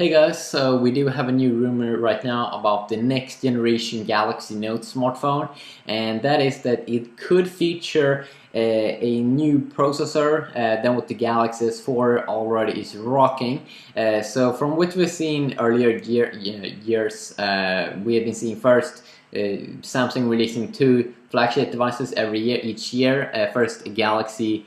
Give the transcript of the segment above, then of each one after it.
Hey guys, so we do have a new rumor right now about the next generation Galaxy Note smartphone, and that is that it could feature a new processor than what the Galaxy S4 already is rocking. So from what we've seen earlier years, we have been seeing first Samsung releasing two flagship devices each year. First a Galaxy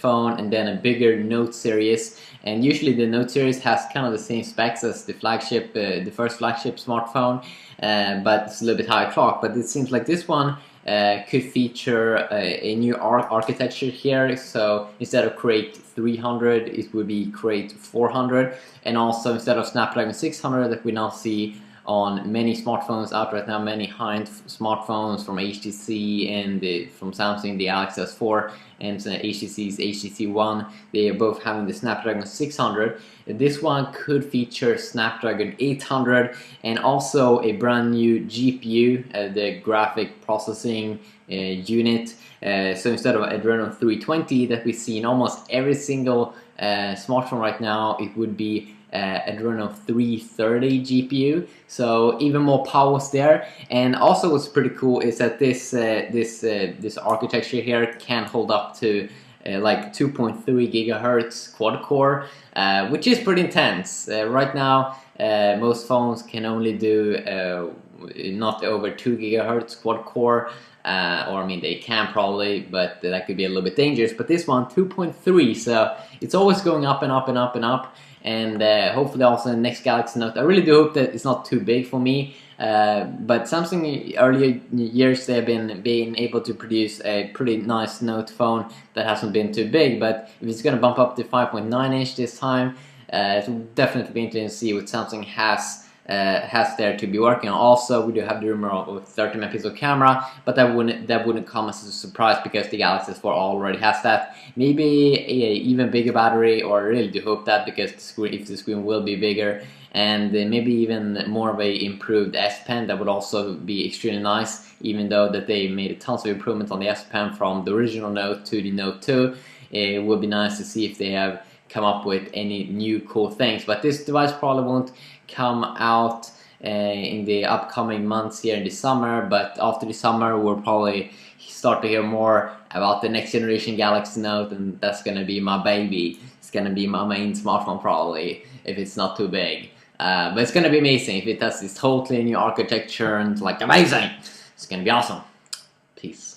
phone and then a bigger Note series, and usually the Note series has kind of the same specs as the flagship, the first flagship smartphone, but it's a little bit higher clock. But it seems like this one could feature a new architecture here. So instead of Crate 300, it would be Crate 400, and also instead of Snapdragon 600 that we now see on many smartphones out right now, many high-end smartphones from HTC and from Samsung, the Galaxy S4 and HTC's HTC One, they are both having the Snapdragon 600. This one could feature Snapdragon 800 and also a brand new GPU, the graphic processing unit. So instead of Adreno 320 that we see in almost every single smartphone right now, it would be Adreno 330 GPU, so even more powers there. And also what's pretty cool is that this architecture here can hold up to like 2.3 gigahertz quad core, which is pretty intense. Right now most phones can only do not over 2 gigahertz quad core, or I mean they can probably, but that could be a little bit dangerous. But this one 2.3, so it's always going up and up and up and up. And hopefully also the next Galaxy Note, I really do hope that it's not too big for me, but Samsung earlier years they have been able to produce a pretty nice Note phone that hasn't been too big. But if it's going to bump up to 5.9 inch this time, it will definitely be interesting to see what Samsung has there to be working on. Also, we do have the rumor of a 30 megapixel camera, but that wouldn't come as a surprise because the Galaxy S4 already has that. Maybe a even bigger battery, or I really do hope that, because if the screen will be bigger, and maybe even more of a improved S Pen, that would also be extremely nice. Even though that they made tons of improvements on the S Pen from the original Note to the Note 2, it would be nice to see if they have come up with any new cool things. But this device probably won't come out in the upcoming months here in the summer, but after the summer we'll probably start to hear more about the next generation Galaxy Note, and that's gonna be my baby. It's gonna be my main smartphone probably, if it's not too big. But it's gonna be amazing if it has this totally new architecture and like amazing. It's gonna be awesome. Peace.